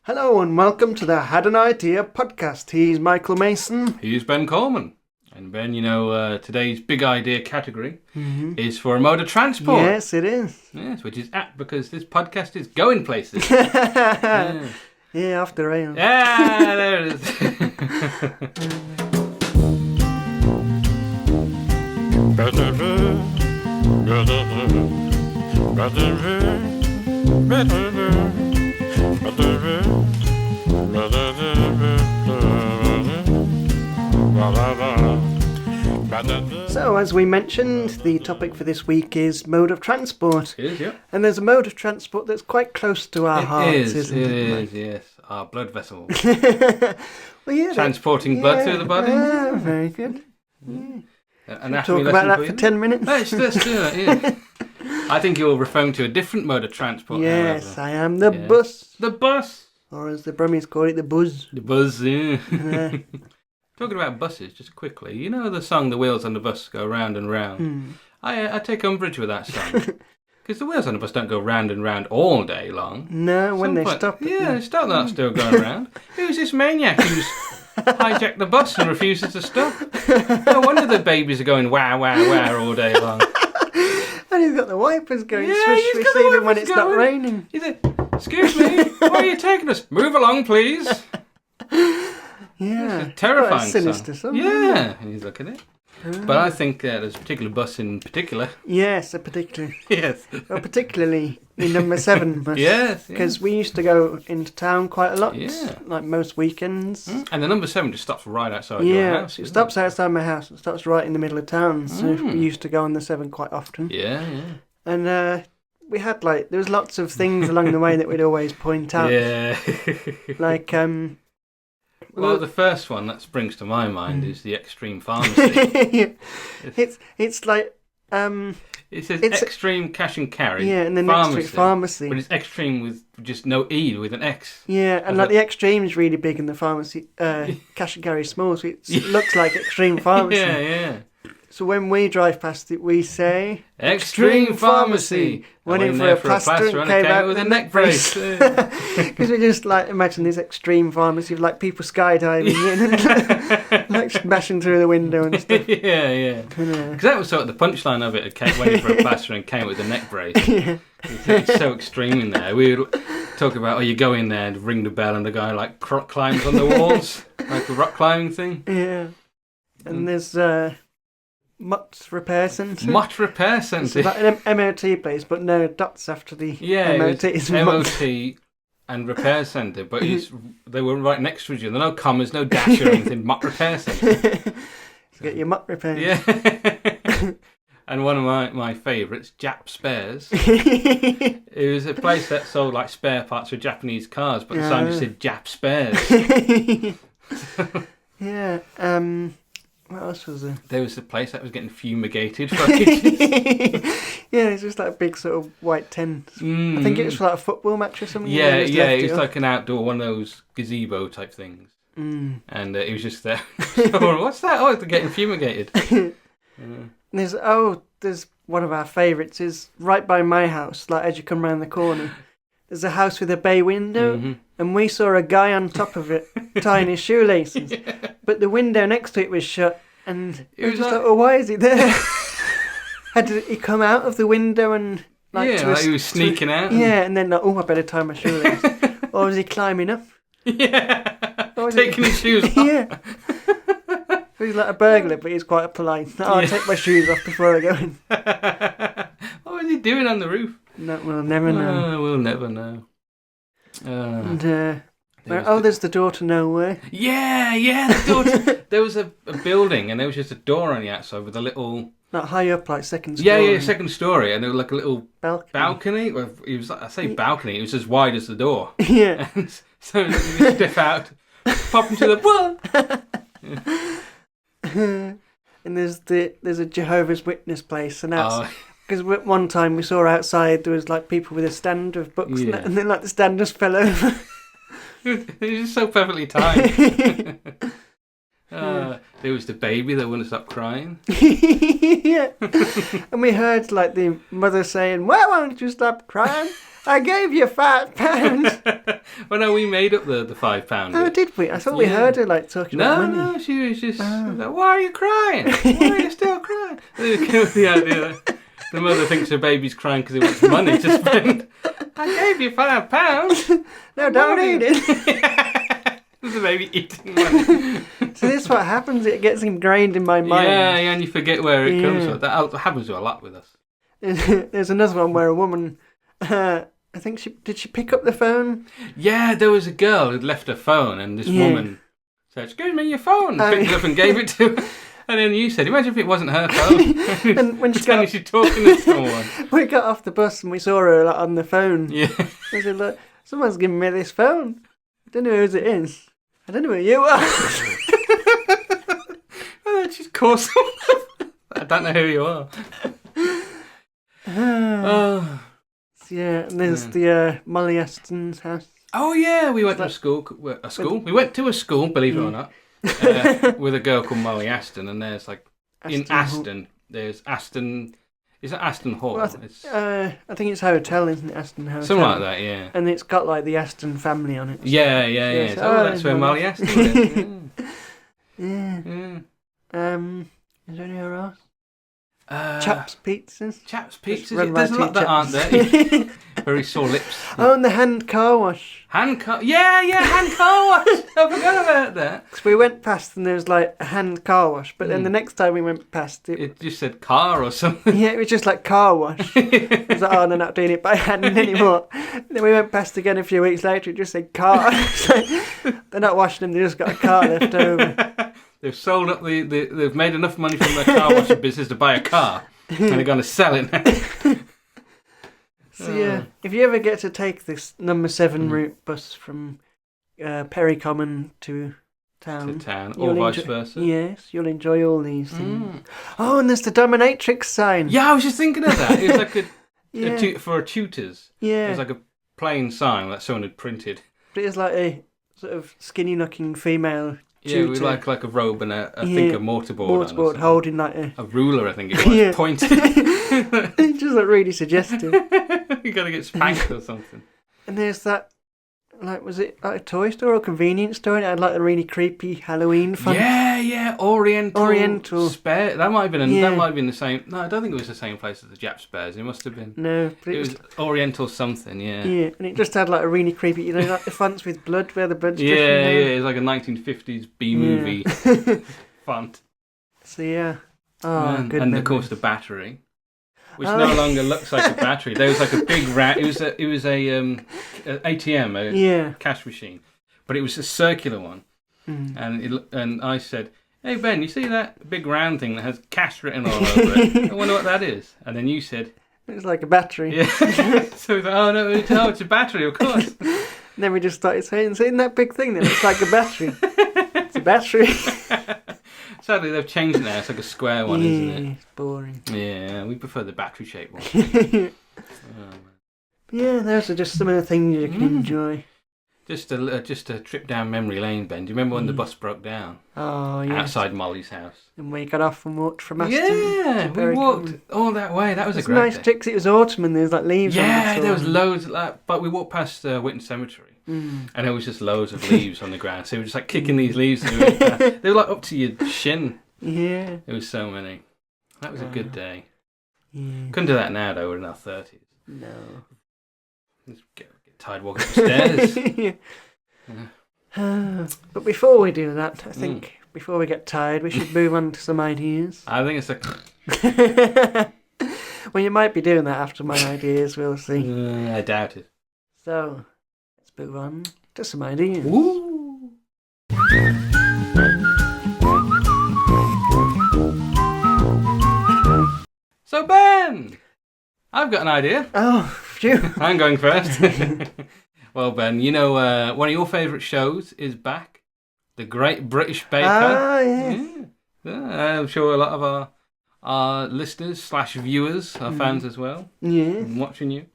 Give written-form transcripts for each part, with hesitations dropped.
Hello and welcome to the Had an Idea podcast. He's Michael Mason. He's Ben Coleman. And Ben, today's big idea category is for a mode of transport. Yes, it is. Yes, which is apt because this podcast is going places. Yeah. Yeah, off the rails. Yeah, there it So, as we mentioned, the topic for this week is mode of transport. It is, yeah. And there's a mode of transport that's quite close to our hearts, isn't it? It is, yes. Our blood vessels. Well, yeah, Transporting blood through the body. Yeah, very good. Yeah. Talk about that for 10 minutes. Let's do that, yeah. I think you're referring to a different mode of transport. Yes, I am. The bus. The bus. Or as the Brummies call it, the buzz. The buzz, yeah. Talking about buses, just quickly, you know the song "The Wheels on the Bus Go Round and Round." I take umbrage with that song because the wheels on the bus don't go round and round all day long. No, when they stop. Yeah, they stop. That's still going round. Who's this maniac who's hijacked the bus and refuses to stop? No wonder the babies are going wah wah wah all day long. And he's got the wipers going Yeah, swish he's swish got the even when wipers it's not going. raining. He said, "Excuse me, where are you taking us? Move along, please." Yeah, It's a terrifying quite a sinister song. Yeah, and he's looking at it. But I think there's a particular bus in particular. Yes, a particular. Yes. Well, particularly the number 7 bus. Yes. Because we used to go into town quite a lot. Yeah. Like most weekends. And the number 7 just stops right outside your Yeah, house. so it stops outside my house. It stops right in the middle of town. So we used to go on the 7 quite often. Yeah, yeah. And we had there was lots of things along the way that we'd always point out. Yeah. Like, well, the first one that springs to my mind is the Extreme Pharmacy. it's like It says Extreme Cash and Carry. Yeah, and then next to it Pharmacy. But it's Extreme with just no E, with an X. Yeah, and like the Extreme's really big and the Pharmacy Cash and Carry small, so it looks like Extreme Pharmacy. Yeah, yeah. So when we drive past it, we say Extreme Pharmacy. Went in for a plaster and came out with a neck brace. Because we just imagine this Extreme Pharmacy of people skydiving in and smashing through the window and stuff. Yeah, yeah. Because that was sort of the punchline of it. It went in for a plaster and came with a neck brace. Yeah. It's so extreme in there. We would talk about, you go in there and ring the bell and the guy climbs on the walls, like a rock climbing thing. Yeah. And there's Mutt's Repair Centre. Mutt Repair Centre. It's like an MOT place, but no dots after the MOT. It's MOT and Repair Centre, but they were right next to each other. No commas, no dash or anything. Mutt Repair Centre. Get your mutt repaired. Yeah. And one of my favourites, Jap Spares. It was a place that sold spare parts for Japanese cars, but the sign just said Jap Spares. Yeah. What else was there? There was a place that was getting fumigated for ages. Yeah, it's just like a big sort of white tent. I think it was for a football match or something. Yeah, it was like an outdoor, one of those gazebo type things. And it was just there. What's that? Oh, they're getting fumigated. There's one of our favourites is right by my house, as you come round the corner. There's a house with a bay window, and we saw a guy on top of it tying his shoelaces. Yeah. But the window next to it was shut, and it was just why is he there? Had he come out of the window and he was sneaking out? Yeah, and then I better tie my shoelaces. Or was he climbing up? Yeah, taking his shoes off. Yeah. So he's like a burglar, but he's quite polite. I'll take my shoes off before I go in. What was he doing on the roof? No, we'll never know. We'll never know. And there's the door to nowhere. Yeah, the door to... There was a building, and there was just a door on the outside with a little... Not high up, second story. Yeah, second story, and there was a little balcony. Well, it was balcony, it was as wide as the door. Yeah. And so you step out, pop into the... And there's a Jehovah's Witness place, and that's... Because one time we saw outside there was people with a stand of books, and then the stand just fell over. It was just so perfectly timed. There was the baby that wouldn't stop crying. Yeah. And we heard like the mother saying, "Why won't you stop crying? I gave you £5." Well, no, we made up the £5. Oh, did we? I thought we heard her like talking about money. No, she was just like, "Why are you crying? Why are you still crying?" And it came with the idea that the mother thinks her baby's crying because he wants money to spend. I gave you £5. No, don't eat it. There's a baby eating money. So this is what happens. It gets ingrained in my mind. Yeah, and you forget where it comes from. That happens a lot with us. There's another one where a woman, I think did she pick up the phone? Yeah, there was a girl who'd left her phone, and this woman said, "Excuse me, your phone," and picked it up and gave it to her. And then you said, "Imagine if it wasn't her phone." And when she's talking to someone. We got off the bus and we saw her like, on the phone. Yeah. I said, "Look, someone's giving me this phone. I don't know whose it is. I don't know who you are." And then she's called someone. I don't know who you are. Oh. Yeah, and there's the Molly Aston's house. Oh yeah, we went to a school. We went to a school, believe it or not, with a girl called Molly Aston, and there's like in Aston, there's Aston. Is it Aston Hall? Well, I think it's a hotel, isn't it? Aston Hotel. Something like that, yeah. And it's got like the Aston family on it. Yeah. So, that's where Molly Aston is. Yeah. Is there anywhere else? Chaps Pizzas. Chaps Pizzas. There's a lot that aren't there. Very sore lips. Oh, and the hand car wash. Hand car wash. I forgot about that. Because we went past and there was like a hand car wash, but then the next time we went past it just said car or something. Yeah, it was just like car wash. It was like, oh, they're not doing it by hand anymore. Then we went past again a few weeks later, it just said car. They're not washing them, they just got a car left over. They've sold up they've made enough money from their car washing business to buy a car, and they're going to sell it now. So yeah, if you ever get to take this number 7 route bus from Perry Common to town, or vice versa. Yes, you'll enjoy all these things. Oh, and there's the dominatrix sign. Yeah, I was just thinking of that. It was like for tutors. Yeah, it was like a plain sign that someone had printed. But it's like a sort of skinny-looking female. Yeah, with like a robe and I think a mortarboard holding like a ruler, I think it was, pointed. It's just like really suggestive. You gotta get spanked or something. And there's that, like, was it like a toy store or a convenience store? And it had like a really creepy Halloween font. Yeah, Oriental Spare. That might have been that might have been the same. No, I don't think it was the same place as the Jap Spares. It must have been. No, but it was Oriental something. Yeah. Yeah, and it just had like a really creepy, like the fonts with blood where the blood's dripping down. Yeah, it's like a 1950s B movie font. So yeah, good. And of course the battery, which no longer looks like a battery. There was like a big It was a ATM, cash machine, but it was a circular one. And I said, "Hey Ben, you see that big round thing that has cash written all over it? I wonder what that is." And then you said, "It's like a battery." Yeah. So we thought, "Oh no, it's a battery, of course." And then we just started saying that big thing that looks like a battery. It's a battery. Sadly, they've changed it now. It's like a square one, isn't it? It's boring. Yeah, we prefer the battery-shaped one. Yeah, those are just some of the things you can enjoy. Just a trip down memory lane, Ben. Do you remember when the bus broke down? Oh, yeah. Outside Molly's house. And we got off and walked from Aston. Yeah, we walked all that way. That was a great nice day. tricks. It was autumn and there was like leaves on the there was loads of that. But we walked past Witton Cemetery. And there was just loads of leaves on the ground. So we were just like kicking these leaves. They were like up to your shin. Yeah. There was so many. That was a good day. Yeah. Couldn't do that now, though. We're in our 30s. No. Just get tired walking upstairs. But before we do that, I think before we get tired, we should move on to some ideas. I think it's Well, you might be doing that after my ideas. We'll see. I doubt it. So, let's move on to some ideas. Ooh. So, Ben, I've got an idea. Oh, phew. I'm going first. Well, Ben, you know one of your favourite shows is back. The Great British Baker. Ah, yes. Yeah. I'm sure a lot of our listeners / viewers are fans as well. Yeah. I'm watching you.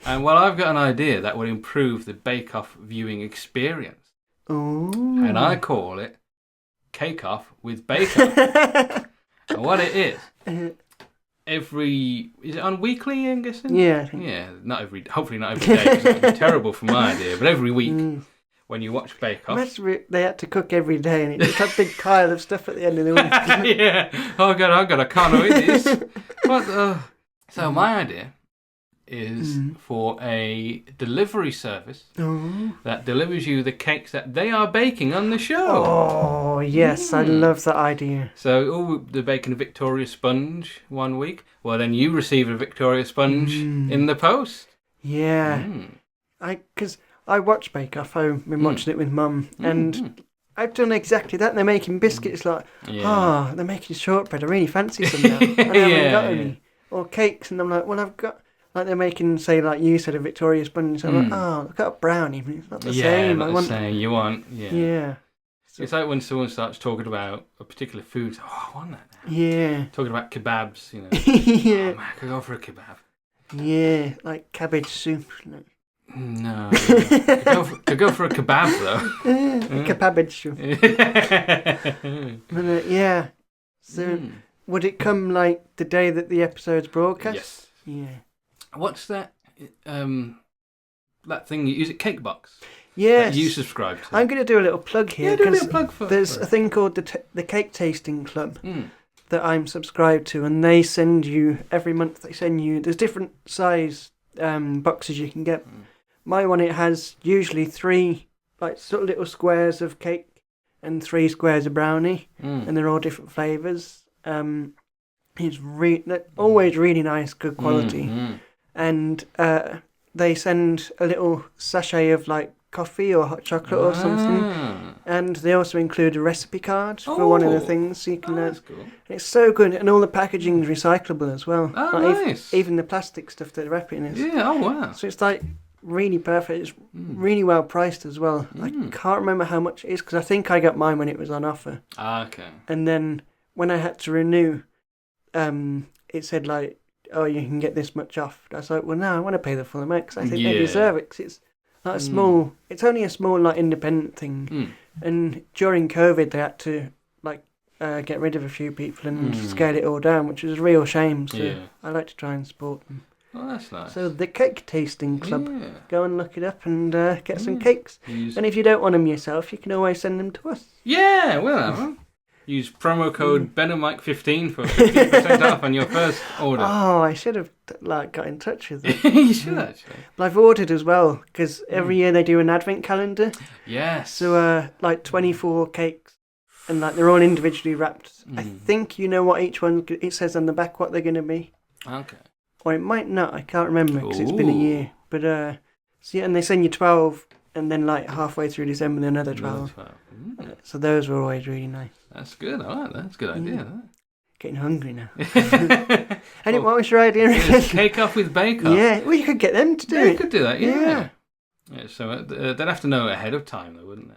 And well, I've got an idea that would improve the Bake Off viewing experience. Oh. And I call it Cake Off with Bake Off. And what it is, is it on weekly, I'm guessing? Yeah. Yeah, hopefully not every day, because that would be terrible for my idea, but every week when you watch Bake Off. Imagine they had to cook every day and it's just a big pile of stuff at the end of the week. Yeah. Oh God, I can't eat this. So my idea is for a delivery service that delivers you the cakes that they are baking on the show. Oh, yes, I love that idea. So, they're baking a Victoria sponge one week. Well, then you receive a Victoria sponge in the post. Yeah. Because I watch Bake Off. I've been watching it with Mum, and I've done exactly that. They're making biscuits they're making shortbread. I really fancy some now. I haven't got any. Or cakes, and I'm like, well, I've got... Like they're making, say, like you said, a Victoria sponge. So I'm like, I've got a brownie. It's not the same. Yeah, not the same. You want, Yeah. So, it's like when someone starts talking about a particular food. Oh, I want that now. Yeah. Talking about kebabs, you know. Yeah. Oh, man, I could go for a kebab. Yeah, like cabbage soup. Like. No. to go for a kebab, though. Cabbage soup. But, yeah. So, would it come, like, the day that the episode's broadcast? Yes. Yeah. What's that? That thing you use at Cake Box? Yes. That you subscribe to. I'm going to do a little plug here. Yeah, do a little plug for there's a thing called the Cake Tasting Club that I'm subscribed to, and they send you, every month there's different size boxes you can get. My one, it has usually 3 like sort of little squares of cake and 3 squares of brownie, and they're all different flavours. They're always really nice, good quality. And they send a little sachet of like coffee or hot chocolate or something. And they also include a recipe card for one of the things. So you can, that's cool. And it's so good. And all the packaging is recyclable as well. Oh, like nice. Even the plastic stuff that they're wrapping is. Yeah, oh wow. So it's like really perfect. It's really well priced as well. I can't remember how much it is because I think I got mine when it was on offer. Okay. And then when I had to renew, it said like, oh, you can get this much off. I was like, well, no, I want to pay the full amount because I think they deserve it. Because it's not a small, it's only a small like independent thing. And during COVID, they had to like get rid of a few people and scale it all down, which was a real shame. So I like to try and support them. Oh, that's nice. So the Cake Tasting Club, go and look it up and get some cakes. And if you don't want them yourself, you can always send them to us. Yeah, we'll have them. Use promo code BenOMike15 for 15% off on your first order. Oh, I should have got in touch with them. You should actually. But I've ordered as well because every year they do an advent calendar. Yes. So like 24 cakes, and like they're all individually wrapped. I think you know what each one. It says on the back what they're going to be. Okay. Or it might not. I can't remember because it's been a year. But and they send you 12, and then like halfway through December another 12. So those were always really nice. That's good. I like that. That's a good idea. That. Getting hungry now. And what was your idea? Cake Off with Bake Off. Yeah, well, you could get them to do it. You could do that, yeah. So they'd have to know ahead of time, though, wouldn't they?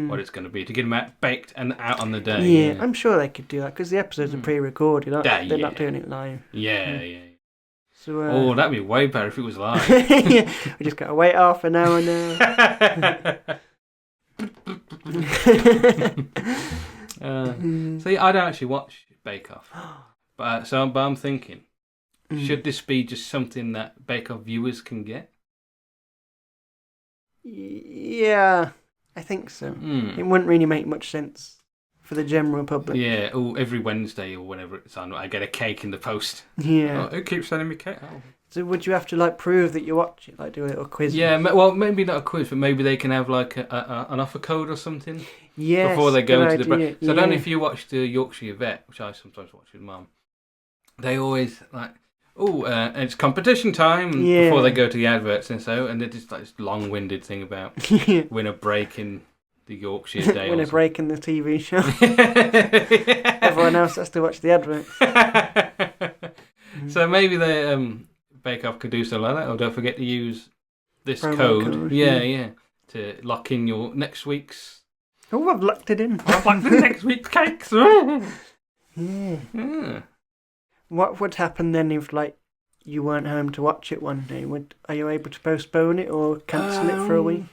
What it's going to be to get them out, baked and out on the day. Yeah, I'm sure they could do that because the episodes are pre-recorded. They're not doing it live. Yeah. So, that'd be way better if it was live. We just got to wait half an hour now. See, I don't actually watch Bake Off, but I'm thinking, should this be just something that Bake Off viewers can get? Yeah, I think so. It wouldn't really make much sense for the general public. Yeah, every Wednesday or whenever it's on, I get a cake in the post. Yeah. Who keeps sending me cake? Oh. So would you have to like prove that you watch it, like do a little quiz? Yeah, well, maybe not a quiz, but maybe they can have like an offer code or something. Yes, before they go into idea. So I don't know if you watch the Yorkshire Vet, which I sometimes watch with Mum. They always like, it's competition time before they go to the adverts and they just like this long-winded thing about winner break in the Yorkshire Day. Winner break in the TV show. Everyone else has to watch the advert. So maybe they Bake Off could do something like that, or don't forget to use this promo code. Yeah, to lock in your next week's. Oh, I've locked it in. I've locked in next week's cakes. Yeah. What would happen then if like you weren't home to watch it one day? Are you able to postpone it or cancel it for a week?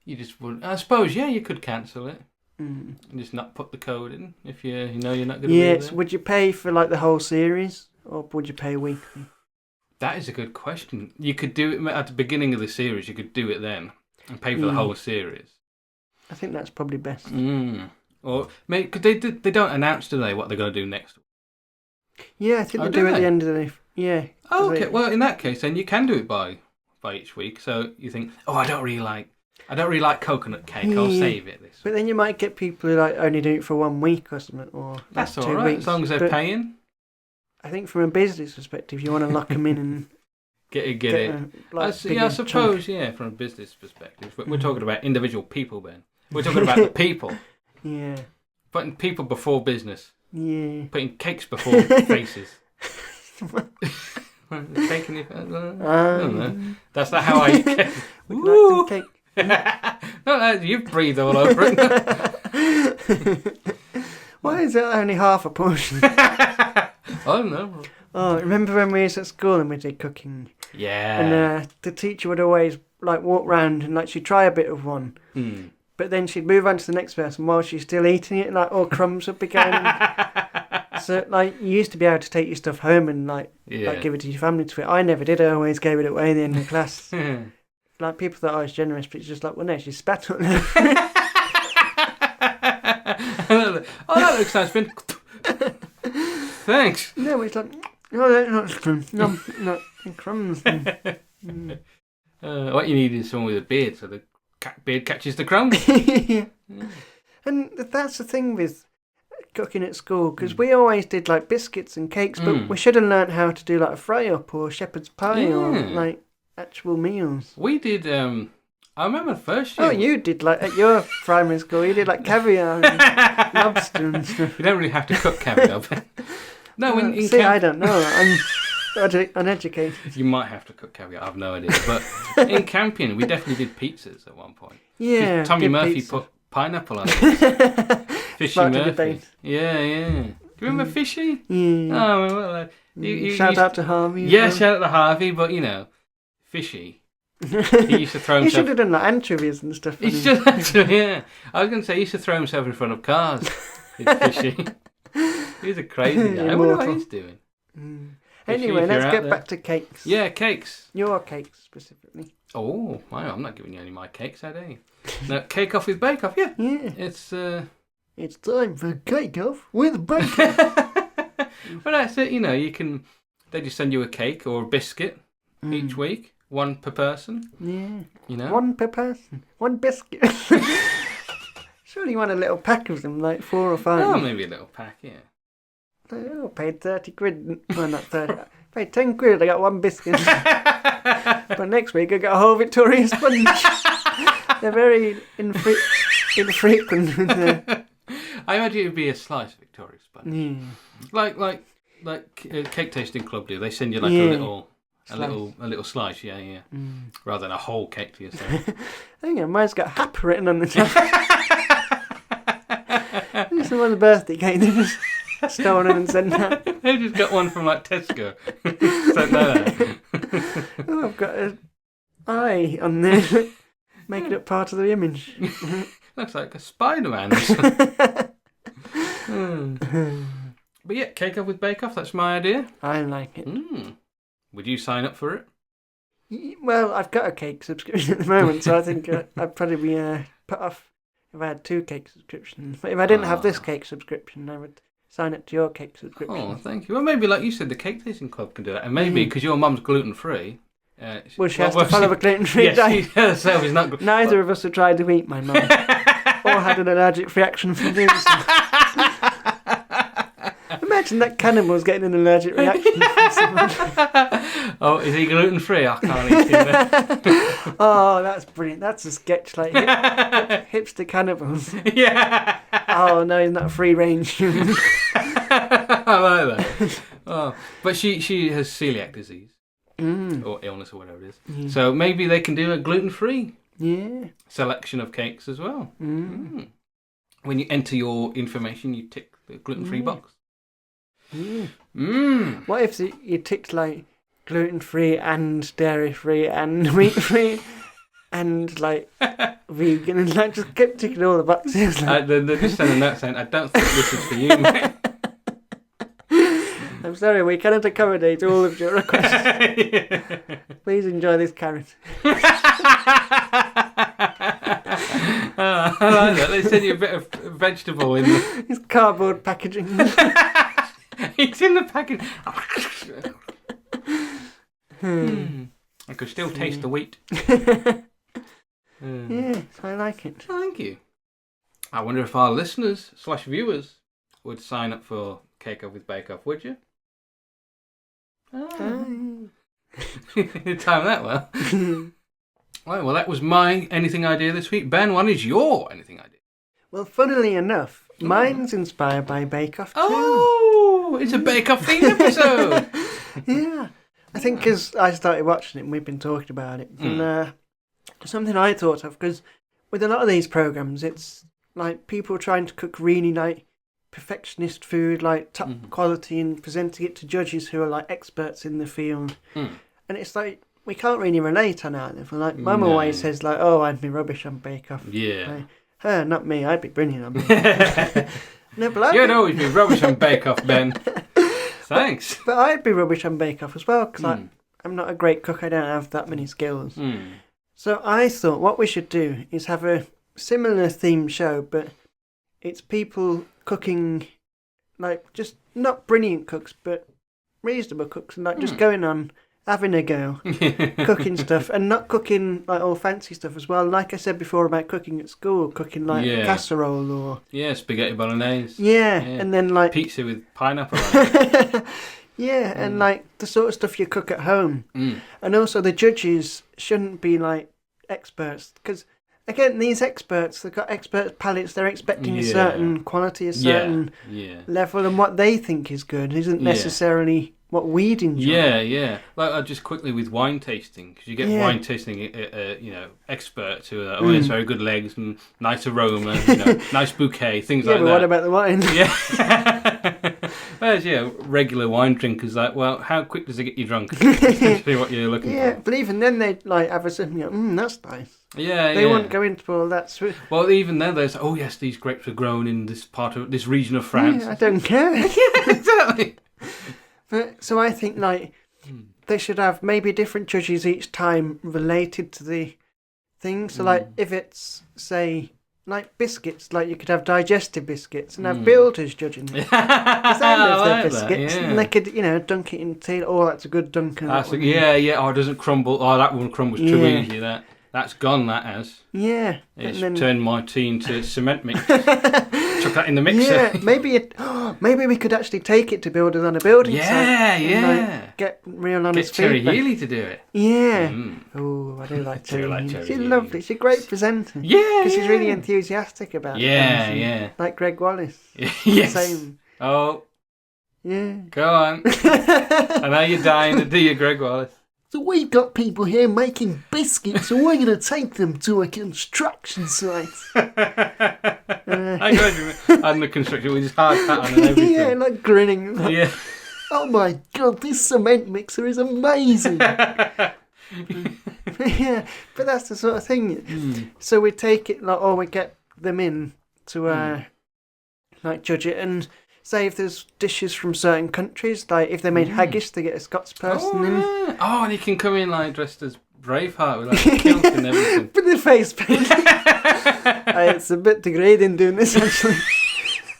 You just wouldn't. I suppose, you could cancel it. Mm. And just not put the code in if you know you're not going to be Yes. there. Would you pay for like the whole series, or would you pay weekly? That is a good question. You could do it at the beginning of the series. You could do it then and pay for the whole series. I think that's probably best. Or maybe cause they don't announce, do they, what they're going to do next week? Yeah, I think they do at the end of the... Yeah. Oh, okay. Well, in that case, then you can do it by each week. So you think, I don't really like coconut cake. I'll save it this. But then you might get people who like only do it for 1 week or something, or that's all 2 right weeks. as long as they're paying. I think from a business perspective, you want to lock them in and get it. I suppose, from a business perspective. But we're talking about individual people, Ben. We're talking about the people. Yeah. Putting people before business. Yeah. Putting cakes before faces. Cake in your face? I don't know. That's not how I eat cake. Would you like some cake? No, you've breathed all over it. Why is it only half a portion? I don't know. Oh, remember when we was at school and we did cooking? Yeah. And the teacher would always like walk round and like she'd try a bit of one. But then she'd move on to the next person while she's still eating it, and like all crumbs would be going. So like you used to be able to take your stuff home and like give it to your family to eat. I never did. I always gave it away at the end of class. Like people thought I was generous, but it's just like, well, no, she spat on it. That looks nice, Ben. Thanks. No, it's like, that's not crumbs. No, not crumbs. What you need is someone with a beard, so the beard catches the crumbs. Yeah. And that's the thing with cooking at school, because we always did like biscuits and cakes, but we should have learnt how to do like a fry up or shepherd's pie or like actual meals. We did. I remember the first year. Oh, you did like at your primary school. You did like caviar and lobster and stuff. You don't really have to cook caviar. No, I don't know. I'm uneducated. You might have to cook caviar. I have no idea. But in camping, we definitely did pizzas at one point. Yeah. Tommy Murphy pizza. Put pineapple on it. Fishy Murphy. Debate. Yeah. Do you remember Fishy? Yeah. Oh, well, shout out to Harvey. Yeah, shout out to Harvey, but Fishy. He used to throw himself... He should have done like anchovies and stuff. He should have, yeah. I was going to say, he used to throw himself in front of cars. Fishy. He's a crazy guy. I wonder what he's doing. Anyway, let's get back to cakes. Yeah, cakes. Your cakes, specifically. Oh, wow, I'm not giving you any of my cakes, are they? No, Cake Off with Bake Off, yeah. Yeah. It's time for Cake Off with Bake Off. Well, that's it, they just send you a cake or a biscuit each week, 1 per person. Yeah. 1 per person. 1 biscuit. Surely you want a little pack of them, like 4 or 5. Oh, maybe a little pack, yeah. I paid 30 quid. Well, not 30. I paid 10 quid. I got 1 biscuit. But next week I got a whole Victoria sponge. They're very infrequent. I imagine it would be a slice of Victoria sponge. Yeah. Like Cake Tasting Club do. They send you like a little slice, yeah. Rather than a whole cake to yourself. I think mine's got Hap written on the top. This is one of the birthday cake. They just stolen and sent that. They just got one from like Tesco. Sent that out. Oh, I've got an eye on there. Making it part of the image. Looks like a Spider-Man. But yeah, Cake Off with Bake Off, that's my idea. I like it. Would you sign up for it? Well, I've got a cake subscription at the moment, so I think I'd probably be put off if I had 2 cake subscriptions. But if I didn't have this cake subscription, I would sign up to your cake subscription. Oh, thank you. Well, maybe like you said, the Cake Tasting Club can do that. And maybe because your mum's gluten-free... she has to follow a gluten-free diet. She herself is not... Neither of us have tried to eat my mum. Or had an allergic reaction from doing so. Imagine that cannibal's getting an allergic reaction from someone. Oh, is he gluten-free? I can't eat him. Oh, that's brilliant. That's a sketch, like hipster cannibals. Yeah. Oh, no, he's not free range. I like that. Oh, but she has celiac disease. Or illness or whatever it is. So maybe they can do a gluten-free selection of cakes as well. When you enter your information, you tick the gluten-free box. What if you ticked like gluten-free and dairy-free and wheat-free and like vegan, and like just kept ticking all the boxes. Like. They're just sending a note saying, "I don't think this is for you, mate." I'm sorry, we cannot accommodate all of your requests. Please enjoy this carrot. I like that. They send you a bit of vegetable in the... It's cardboard packaging. It's in the package. I could still taste the wheat. Yes, I like it. Thank you. I wonder if our listeners/viewers would sign up for Cake Off with Bake Off, would you? Time that well. Right, well, that was my anything idea this week. Ben, what is your anything idea? Well, funnily enough, mine's inspired by Bake Off too. Oh, it's a Bake Off themed episode. Yeah. I think because I started watching it and we've been talking about it. And something I thought of, because with a lot of these programmes, it's like people trying to cook really like perfectionist food, like top quality, and presenting it to judges who are like experts in the field. And it's like, we can't really relate on our level. Like, Mum always says, like, oh, I'd be rubbish on Bake Off. Yeah. Like, not me, I'd be brilliant on Bake Off. No, but you'd always be rubbish on Bake Off, Ben. Thanks. But I'd be rubbish on Bake Off as well, because I'm not a great cook, I don't have that many skills. So I thought what we should do is have a similar themed show, but it's people cooking, like, just not brilliant cooks, but reasonable cooks, and like just going on, having a go, cooking stuff, and not cooking like all fancy stuff as well. Like I said before about cooking at school, cooking like casserole or spaghetti bolognese. Yeah, and then like pizza with pineapple on it. And like the sort of stuff you cook at home. And also the judges shouldn't be like experts, because again, these experts, they've got expert palates, they're expecting a certain quality, a certain level, and what they think is good isn't necessarily what we'd enjoy. Like just quickly with wine tasting, because you get wine tasting, experts who are, it's very good legs and nice aroma, nice bouquet, things like that. Yeah, but what about the wine? Whereas, regular wine drinkers, like, well, how quick does it get you drunk? Essentially what you're looking for. Yeah, but even then they'd like have a sip and go, that's nice. They won't go into all that. Well, even then they say, oh yes, these grapes were grown in this this region of France. Yeah, I don't care. Exactly. But so I think like they should have maybe different judges each time related to the thing. So like if it's say like biscuits, like you could have digestive biscuits and have builders judging them. Because they love their biscuits, and they could dunk it in tea. Oh, that's a good dunk. Oh, it doesn't crumble. Oh, that one crumbles too easy. That's gone, that has. Yeah. It's turned my tea into cement mix. Chuck that in the mixer. Yeah, maybe we could actually take it to builders on a building site. And, get real honest Terry feedback. Healy to do it. Yeah. Oh, I do like Terry Healy. She's lovely. She's a great presenter. Yeah. Because she's really enthusiastic about it. Yeah. Like Greg Wallace. Yes. Same. Oh. Yeah. Go on. I know you're dying to do your Greg Wallace. So we've got people here making biscuits, so we're going to take them to a construction site. I imagine on the construction with his hard hat on and everything. Yeah, like grinning. Like, yeah. Oh my God, this cement mixer is amazing. Yeah, but that's the sort of thing. So we take it, like, or we get them in to like judge it, and say if there's dishes from certain countries, like if they made haggis, they get a Scots person in. Oh, and he can come in like dressed as Braveheart with like a kilt and everything. With the face paint. It's a bit degrading doing this, actually.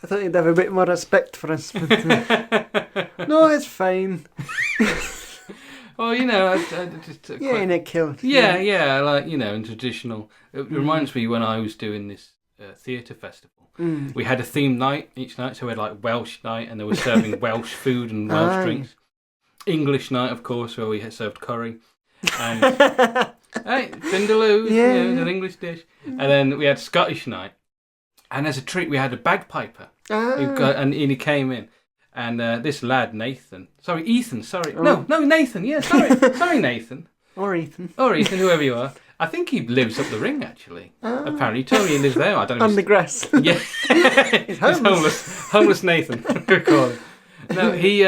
I thought you'd have a bit more respect for us. But, no, it's fine. Well, I just... in a kilt. Yeah, like, in traditional... It reminds me when I was doing this theatre festival. We had a themed night each night, so we had like Welsh night, and they were serving Welsh food and Welsh drinks. English night, of course, where we had served curry. And, hey, Vindaloo, an English dish. And then we had Scottish night. And as a treat, we had a bagpiper. And he came in. And this lad, Nathan. Sorry, Ethan, sorry. Oh. No, Nathan, yeah, sorry. Sorry, Nathan. Or Ethan, whoever you are. I think he lives up the ring, actually. Apparently, he told me he lives there. I don't know. On the grass. Yeah. He's homeless. Homeless Nathan. Good call. No, he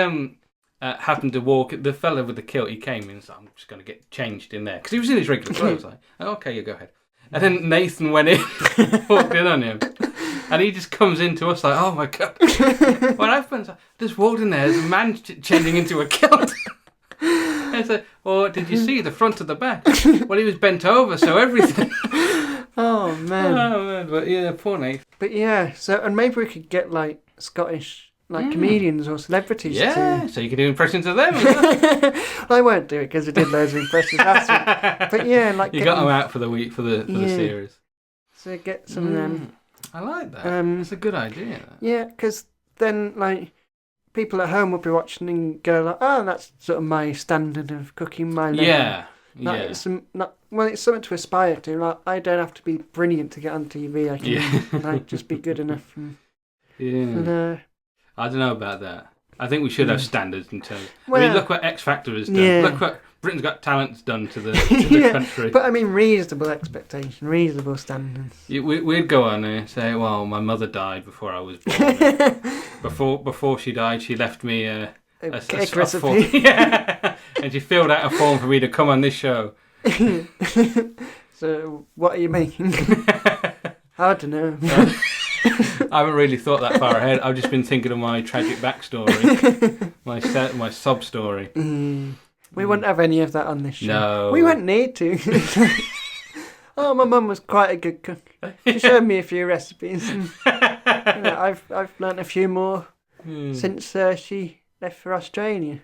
happened to walk. The fella with the kilt, he came in, so I'm just going to get changed in there because he was in his regular clothes. Like, oh, okay, you go ahead. And then Nathan went in, walked in on him, and he just comes into us like, oh my god, what happened? I just walked in there's a man changing into a kilt. And I said, well, did you see the front of the back? Well, he was bent over, so everything. Oh man. But yeah, poor Nathan. But yeah, so and maybe we could get like Scottish comedians or celebrities. Yeah, so you can do impressions of them. I won't do it because we did loads of impressions last week. But yeah, like you got them out for the week for the series. So get some of them. I like that. That's a good idea. Yeah, because then like people at home will be watching and go like, oh, that's sort of my standard of cooking, my level. Yeah. It's something to aspire to. Like I don't have to be brilliant to get on TV. I can like just be good enough. And, I don't know about that. I think we should have standards in terms. I mean, look what X Factor has done. Yeah. Look what Britain's Got Talent's done to the country. But I mean, reasonable expectation, reasonable standards. We'd go on there and say, "Well, my mother died before I was born. Before she died, she left me a cake recipe. Yeah, and she filled out a form for me to come on this show." So, what are you making? Hard to know. I haven't really thought that far ahead. I've just been thinking of my tragic backstory, my sob story. We wouldn't have any of that on this show. No, we wouldn't need to. Oh, my mum was quite a good cook. She showed me a few recipes. And, I've learnt a few more since she left for Australia.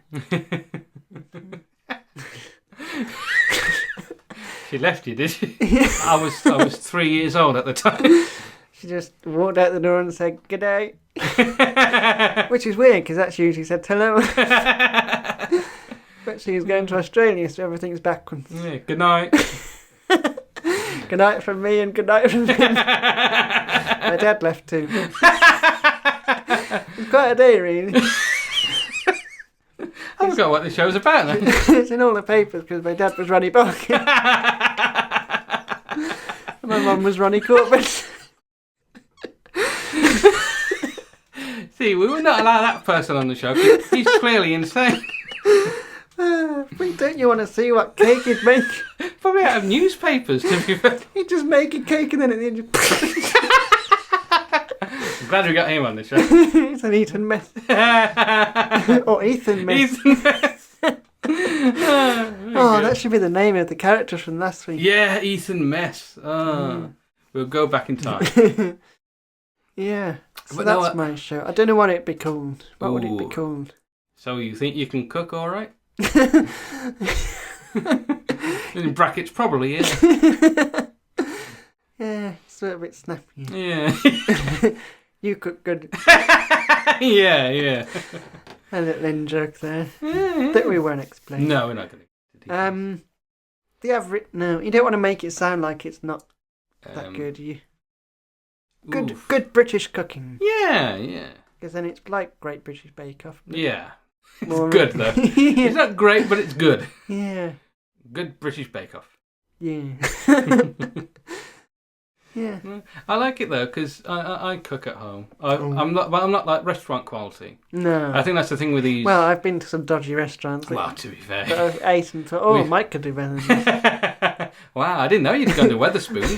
She left you, did she? I was 3 years old at the time. She just walked out the door and said, "Good day." Which is weird, because that's usually said hello. But she's going to Australia, so everything's backwards. Yeah, good night. Good night from me and good night from him. My dad left too. It's quite a day, really. I forgot what the show's about then. It's in all the papers, because my dad was Ronnie Barker. And my mum was Ronnie Corbett. See, we would not allow that person on the show because he's clearly insane. But don't you want to see what cake he'd make? Probably out of newspapers, to be fair. He'd just make a cake and then at the end I'm glad we got him on the show. It's an Ethan Mess. Or Ethan Mess. Ethan Mess. Oh, that should be the name of the character from last week. Yeah, Ethan Mess. We'll go back in time. Yeah, so that's my show. I don't know what it'd be called. What would it be called? So you think you can cook all right? In brackets, probably, yeah. Yeah, it's a bit snappy. Yeah. You cook good. Yeah. A little in joke there that we won't explain. No, we're not going to. No, you don't want to make it sound like it's not that good. Good British cooking. Yeah. Because then it's like Great British Bake Off. Yeah. It's good, though. It's not great, but it's good. Yeah. Good British Bake Off. Yeah. Yeah. I like it, though, because I cook at home. I'm not like restaurant quality. No. I think that's the thing with these... Well, I've been to some dodgy restaurants. Well, to be fair. That I've eaten and thought, Mike could do better than this. Wow, I didn't know you'd gone to Wetherspoons.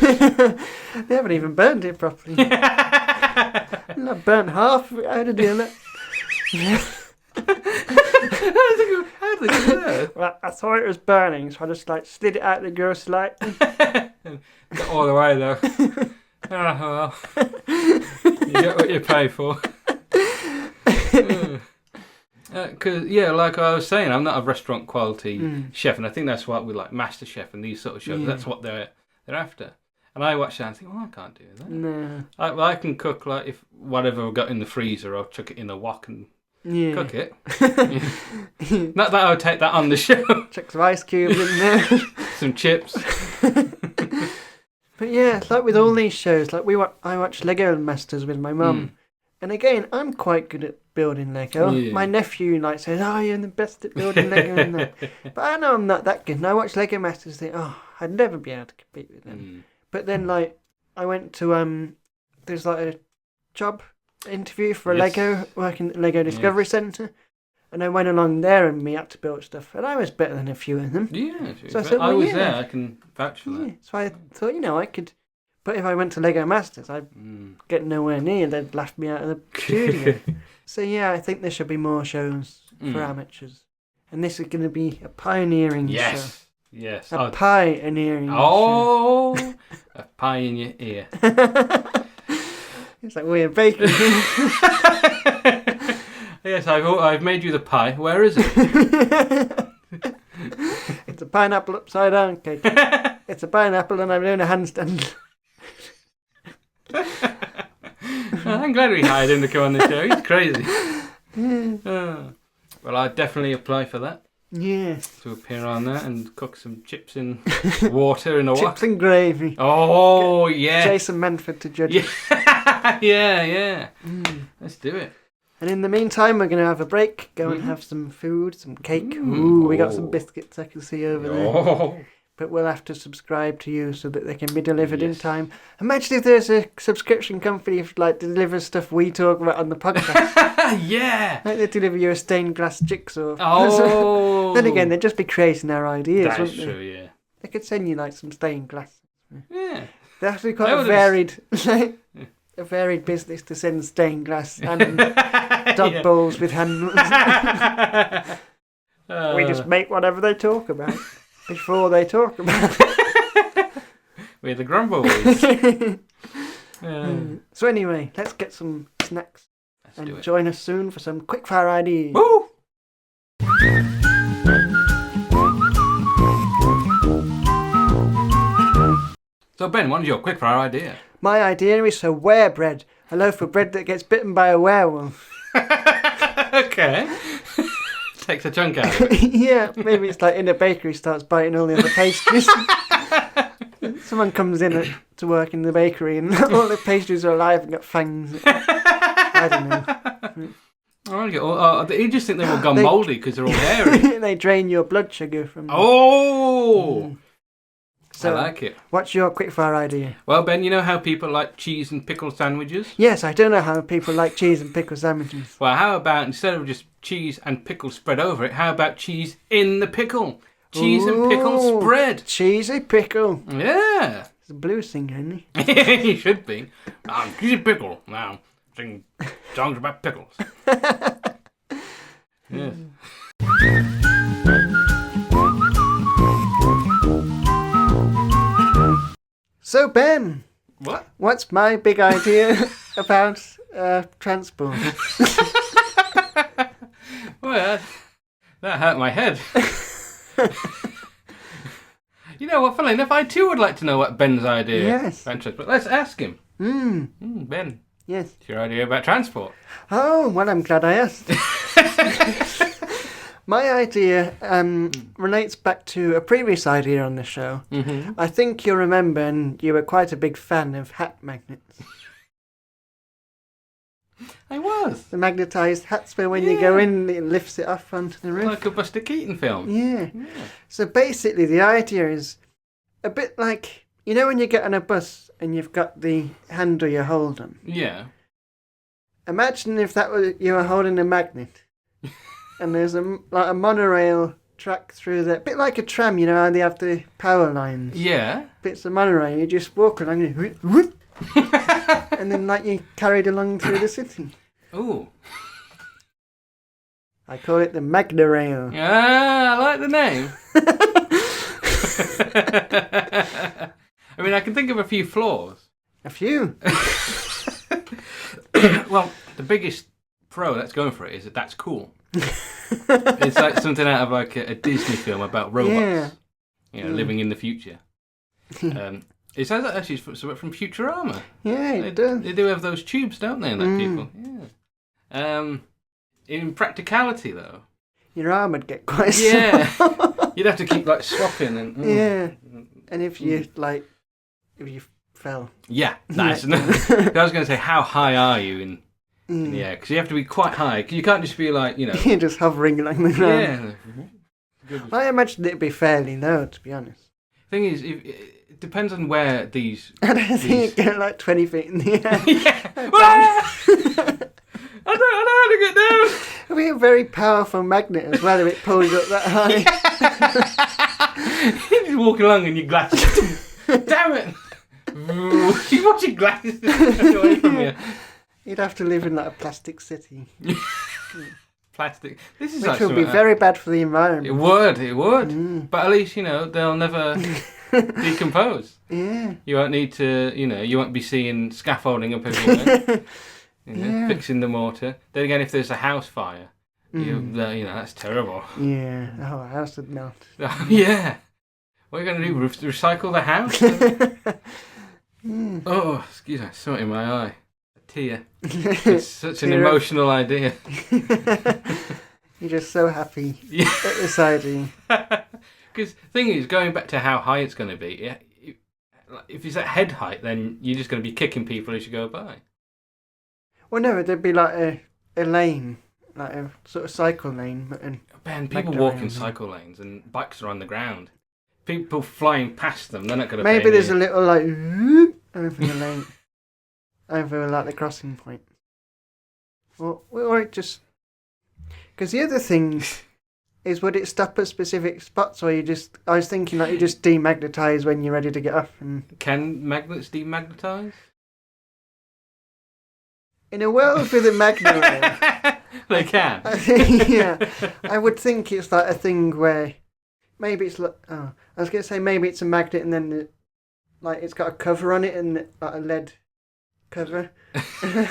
They haven't even burned it properly. Not burnt half. How did you do that? How did they do that? Well, I thought it was burning, so I just slid it out the grill slightly. Got all the way though. Oh well. You get what you pay for. Because like I was saying, I'm not a restaurant quality chef, and I think that's what we like MasterChef and these sort of shows. That's what they're after. And I watch that and think, I can't do that. No. I can cook if whatever I've got in the freezer, I'll chuck it in a wok and cook it. Not that I would take that on the show. Chuck some ice cubes in there. Some chips. But yeah, like with all these shows, I watch Lego Masters with my mum. And again, I'm quite good at building Lego. Yeah. My nephew says, "Oh, you're the best at building Lego," and that. But I know I'm not that good. And I watch Lego Masters and think, I'd never be able to compete with them. But then, I went to there's a job interview for a Lego, working at the Lego Discovery Centre, And I went along there and we had to build stuff, and I was better than a few of them. Yeah. So I said, I well, was yeah. there. I can vouch for that. Yeah. So I thought, I could. But if I went to Lego Masters, I'd get nowhere near. They'd laugh me out of the studio. So yeah, I think there should be more shows for amateurs. And this is going to be a pioneering show. Yes. A pioneering show. A pie in your ear. It's like we're baking. Yes, I've made you the pie. Where is it? It's a pineapple upside down cake. It's a pineapple and I'm doing a handstand. I'm glad we hired him to come on the show. He's crazy. Well, I'd definitely apply for that. Yes. To appear on that and cook some chips in water in a wok. Chips and gravy. Oh, yeah. Jason Manford to judge it. Yeah. Let's do it. And in the meantime, we're going to have a break, go and have some food, some cake. Ooh, we got some biscuits I can see over there. But we'll have to subscribe to you so that they can be delivered in time. Imagine if there's a subscription company that delivers stuff we talk about on the podcast. Yeah! Like they deliver you a stained glass jigsaw. Oh! Then again, they'd just be creating our ideas, That's wouldn't they? true, yeah. They could send you some stained glass. Yeah. They have to be quite a varied business to send stained glass and dog bowls with handles. We just make whatever they talk about before they talk about it. We're the Grumble Boys. So anyway, let's get some snacks and join us soon for some quickfire ideas. Woo! So Ben, what is your quickfire idea? My idea is a werebread, a loaf of bread that gets bitten by a werewolf. Okay. Takes a chunk out of it. Yeah, maybe it's like in a bakery, starts biting all the other pastries. Someone comes in to work in the bakery and all the pastries are alive and got fangs. I don't know. You just think they've all gone mouldy because they're all hairy. They drain your blood sugar from them. Oh! So, I like it. What's your quickfire idea? Well, Ben, you know how people like cheese and pickle sandwiches? Yes, I don't know how people like cheese and pickle sandwiches. Well, how about instead of just cheese and pickle spread over it, how about cheese in the pickle? Cheese and pickle spread. Cheesy pickle. Yeah. He's a blues singer, isn't he? He should be. I'm cheesy pickle. Now, sing songs about pickles. Yes. So, Ben. What? What's my big idea about transport? Well, that hurt my head. You know what, funnily enough, I too would like to know what Ben's idea is. Yes. But let's ask him. Ben. Yes. What's your idea about transport? Oh, well, I'm glad I asked. My idea relates back to a previous idea on the show. Mm-hmm. I think you'll remember, and you were quite a big fan of hat magnets. I was. The magnetised hats where when you go in, it lifts it off onto the roof. Like a Buster Keaton film. Yeah. So basically, the idea is a bit like, you know when you get on a bus and you've got the handle you hold on? Yeah. Imagine if that was you were holding a magnet. And there's a monorail track through there. A bit like a tram, you know how they have the power lines. Yeah. Bits of monorail. You just walk along and whoop, and then you carried along through the city. Ooh. I call it the Magnorail. Ah, I like the name. I mean, I can think of a few flaws. A few? Well, the biggest pro that's going for it is that's cool. It's like something out of like a Disney film about robots, living in the future. It sounds like actually something from Futurama. Yeah, it does. They do have those tubes, don't they, like people? Yeah. In practicality, though, your arm would get quite sore. You'd have to keep swapping and and if you fell. Yeah, nice. I was going to say, how high are you in the air? Because you have to be quite high. You can't just be You're just hovering along the ground. Yeah. I imagine it'd be fairly low, to be honest. Thing is, it depends on where these. I don't think you get 20 feet in the air. Yeah. I don't know how to get down. It'll be a very powerful magnet as well if it pulls you up that high. You're just walking along and your glasses. Damn it! You watch your glasses away from you. You'd have to live in like a plastic city. Plastic. This is which would be very bad for the environment. It would. But at least, they'll never decompose. Yeah. You won't need to, you won't be seeing scaffolding up everywhere. Fixing the mortar. Then again, if there's a house fire, that's terrible. Yeah, the whole house would melt. Yeah. What are you going to do? Recycle the house? Oh, excuse me, I saw it in my eye. A tear. It's such an emotional idea. You're just so happy at this idea. Because the thing is, going back to how high it's going to be, if it's at head height, then you're just going to be kicking people as you go by. Well, no, there'd be like a lane, like a sort of cycle lane. Ben, people walk in cycle lanes and bikes are on the ground. People flying past them, they're not going to Maybe there's a little like over the lane, over like the crossing point. Or it just... Because the other thing is, would it stop at specific spots, or I was thinking like you just demagnetise when you're ready to get off. And can magnets demagnetise? In a world with a magnet, they can. I would think it's like a thing where maybe it's like, I was going to say maybe it's a magnet and then it's got a cover on it and like a lead cover, and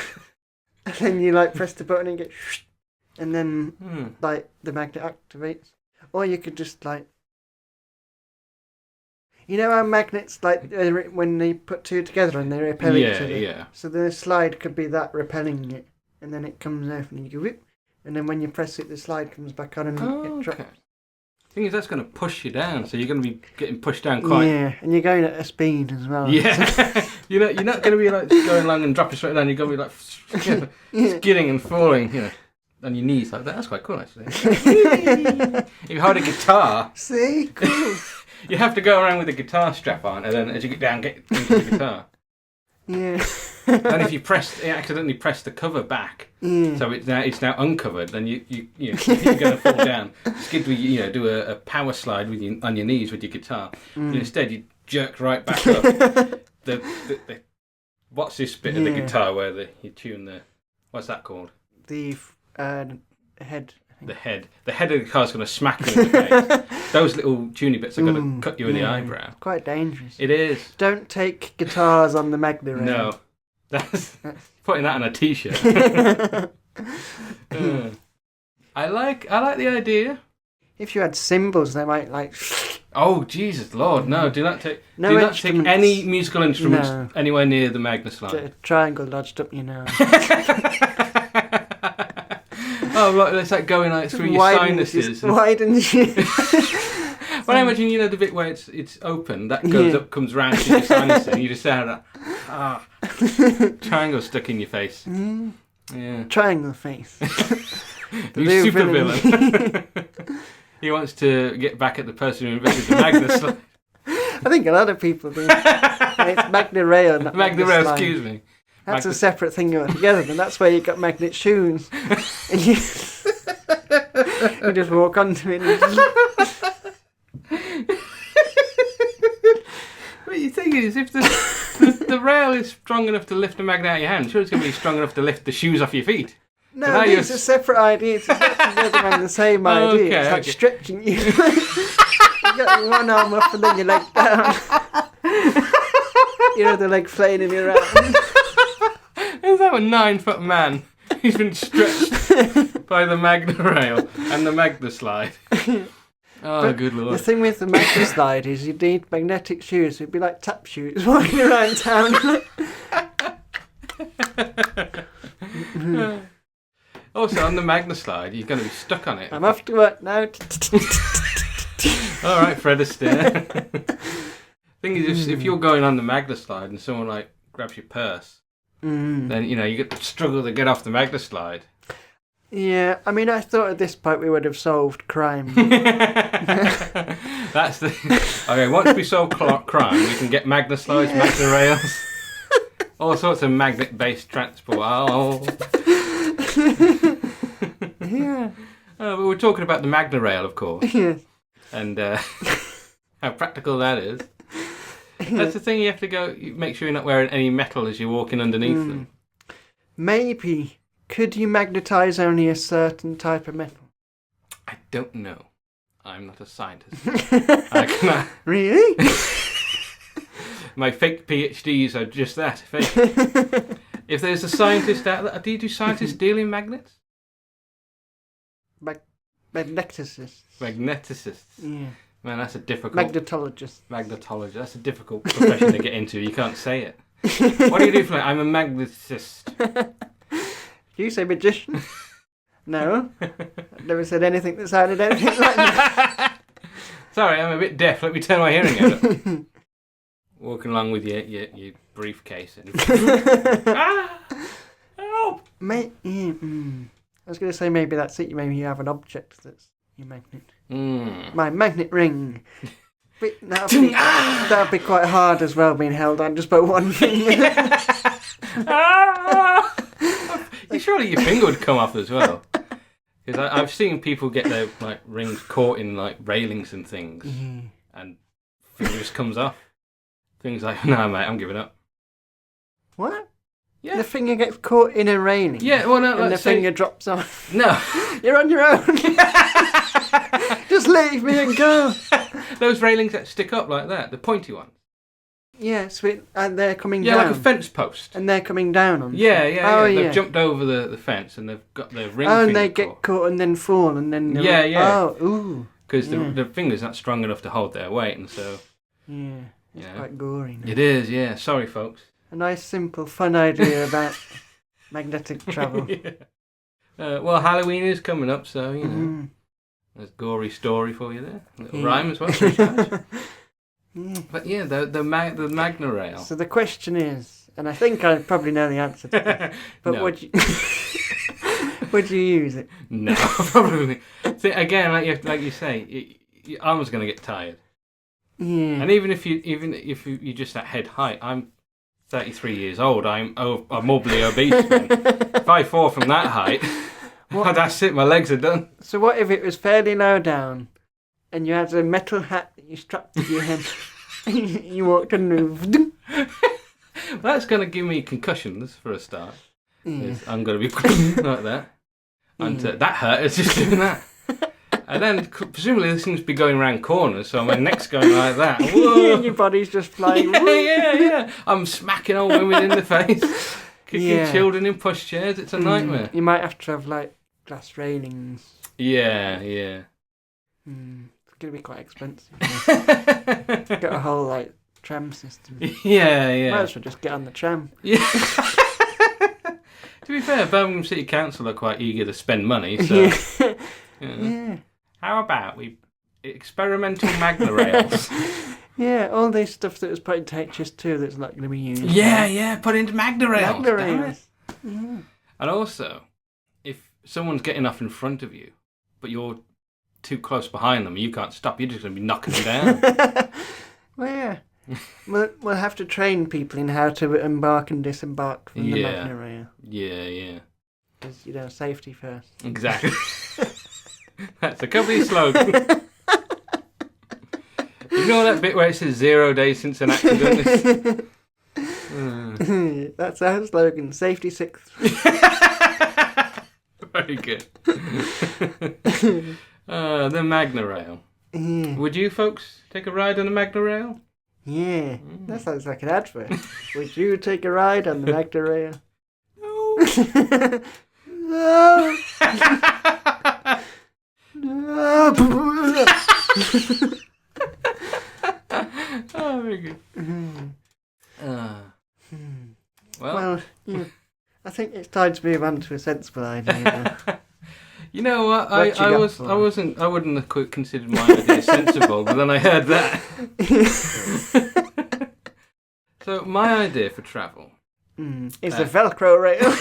then you press the button and get, and then the magnet activates. Or you could just how magnets, when they put two together and they repel each other? Yeah. So the slide could be that repelling it, and then it comes off and you go whip, and then when you press it, the slide comes back on and it drops. The thing is, that's going to push you down, so you're going to be getting pushed down quite... Yeah, and you're going at a speed as well. Yeah. You're not going to be going along and dropping straight down, you're going to be skidding and falling, on your knees like that. That's quite cool, actually. If you hold a guitar... See? Cool. You have to go around with a guitar strap on, and then as you get down, get into the guitar. Yeah. And if you accidentally press the cover back, so it's now uncovered, then you're going to fall down. Skid, do a power slide on your knees with your guitar. But instead, you jerk right back up. the what's this bit of the guitar where you tune the... What's that called? The head. The head of the car is going to smack you in the face. Those little tuny bits are going to cut you in the eyebrow. Quite dangerous. It is. Don't take guitars on the magnet rail. No. That's putting that on a t-shirt. I like the idea. If you had cymbals, they might Oh Jesus Lord! No, do not take any musical instruments anywhere near the Magnus line. A triangle lodged up your nose. Oh, right, it's going through your sinuses. Why didn't you? Well, I imagine, the bit where it's open, that goes up, comes round to your sinuses, and you just sound triangle stuck in your face. Yeah. Triangle face. You super villain. He wants to get back at the person who invented the Magnus slide. I think a lot of people do. It's magnet rail, not magnet rail, excuse me. That's a separate thing altogether, and that's where you got magnet shoes. And you just walk onto it. But the thing is, if the rail is strong enough to lift a magnet out of your hand, sure it's going to be strong enough to lift the shoes off your feet. No, it's a separate idea. It's not together on the same idea. It's stretching you. You got your one arm up and then your leg down. The leg flailing around. Is that a 9-foot man? He's been stretched by the magnet rail and the magnet slide. Oh, good Lord. The thing with the magnet slide is you need magnetic shoes. It'd be like tap shoes walking around town. Also, on the magnet slide, you're going to be stuck on it. I'm off to work now. All right, Fred Astaire. Thing is, if you're going on the magnet slide and someone grabs your purse, then you get to struggle to get off the magnet slide. Yeah, I mean, I thought at this point we would have solved crime. That's the... Okay, once we solve crime, we can get magnet slides, magnet rails, all sorts of magnet-based transport. Oh. Yeah. But we're talking about the Magna Rail, of course. Yes. And how practical that is. That's the thing, you have to go, make sure you're not wearing any metal as you're walking underneath them. Maybe. Could you magnetise only a certain type of metal? I don't know. I'm not a scientist. I cannot. Really? My fake PhDs are just that, fake. If there's a scientist out there, do scientists deal in magnets? Magneticists. Magneticists. Yeah. Man, that's a difficult... Magnetologist. Magnetologist. That's a difficult profession to get into. You can't say it. What do you do for that? I'm a magneticist. Do you say magician? No. I've never said anything that sounded anything like that. Sorry, I'm a bit deaf. Let me turn my hearing aid up. Walking along with your briefcase. And... Help! I was going to say maybe that's it. Maybe you have an object that's your magnet. My magnet ring. That'd be quite hard as well, being held on just by one finger. Surely your finger would come off as well. Because I've seen people get their rings caught in railings and things, and finger just comes off. Things like, no mate, I'm giving up. What? Yeah. The finger gets caught in a railing. Yeah, well, no, and the finger drops off. No. You're on your own. Just leave me and go. Those railings that stick up like that, the pointy ones. Yeah, and they're coming down. Yeah, like a fence post. And they're coming down on. Yeah. They've jumped over the fence and they've got their ring. Oh, and they get caught and then fall and then. Yeah. Oh, ooh. Because the finger's not strong enough to hold their weight, and so. Yeah, it's quite gory. Now. It is, yeah. Sorry, folks. A nice, simple, fun idea about magnetic travel. Yeah. Well, Halloween is coming up, so you know, there's a gory story for you there. A little rhyme as well. But yeah, the Magna Rail. So the question is, and I think I probably know the answer to that, but No. would you use it? No, probably. See, again, like you say, your arm's going to get tired. Yeah. And even if you're just at head height, I'm 33 years old. I'm morbidly obese. 5'4" from that height. Oh, that's it. My legs are done. So what if it was fairly low down, and you had a metal hat that you strapped to your head? You walked and That's going to give me concussions for a start. Yeah. I'm going to be like that. And that hurt. It's just doing that. And then presumably this seems to be going around corners, so my neck's going like that. Whoa. Your body's just flying. Yeah. I'm smacking old women in the face, kicking children in pushchairs. It's a nightmare. You might have to have glass railings. Yeah. It's gonna be quite expensive. Got a whole tram system. Yeah. Might as well just get on the tram. Yeah. To be fair, Birmingham City Council are quite eager to spend money, so. Yeah. How about we experimental Magna Rails? Yeah, all this stuff that was put into HS2 that's not going to be used. Yeah, put into Magna Rails. Magna Rails. Yeah. And also, if someone's getting off in front of you, but you're too close behind them, you can't stop. You're just going to be knocking them down. Well, yeah. We'll have to train people in how to embark and disembark from the Magna Rail. Yeah. Because, safety first. Exactly. That's a company slogan. You know that bit where it says 0 days since an accident? That's our slogan. Safety sixth. Very good. The Magna Rail. Yeah. Would you folks take a ride on the Magna Rail? Yeah. That sounds like an advert. Would you take a ride on the Magna Rail? No. No. Oh, very good. Well, I think it's time to move on to a sensible idea. You know what? I wouldn't have considered my idea sensible, but then I heard that. So my idea for travel is the Velcro rail.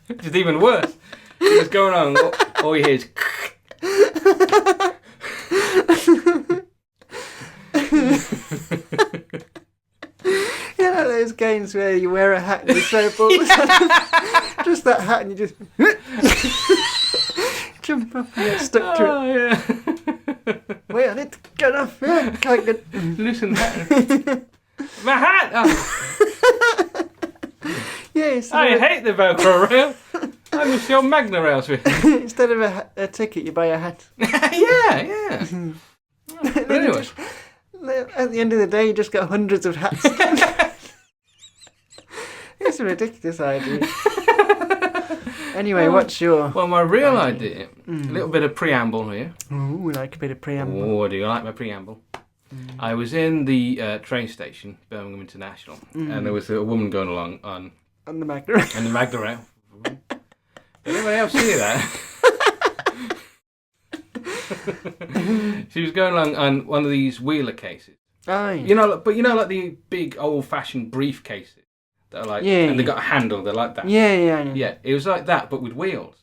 Which is even worse. It's going on. All you hear is. You know those games where you wear a hat and you throw balls. Just that hat and you just jump up and get stuck to it. Yeah. Wait, I need to get off. Yeah, can't get. Loosen hat. My hat! Oh. Yeah, I hate the Velcro rail. I wish your Magna rails with. Instead of a ticket, you buy a hat. Yeah. But anyway. At the end of the day, you just get hundreds of hats. It's a ridiculous idea. Anyway, what's your... Well, my real idea, a little bit of preamble here. Ooh, we like a bit of preamble. Oh, do you like my preamble? I was in the train station, Birmingham International, and there was a woman going along on the Magna Rail. On the Magna Rail. Anybody else see that? She was going along on one of these wheeler cases. Oh, yeah. You know, but like the big old-fashioned briefcases that are like, and they got a handle. They're like that. Yeah. It was like that, but with wheels.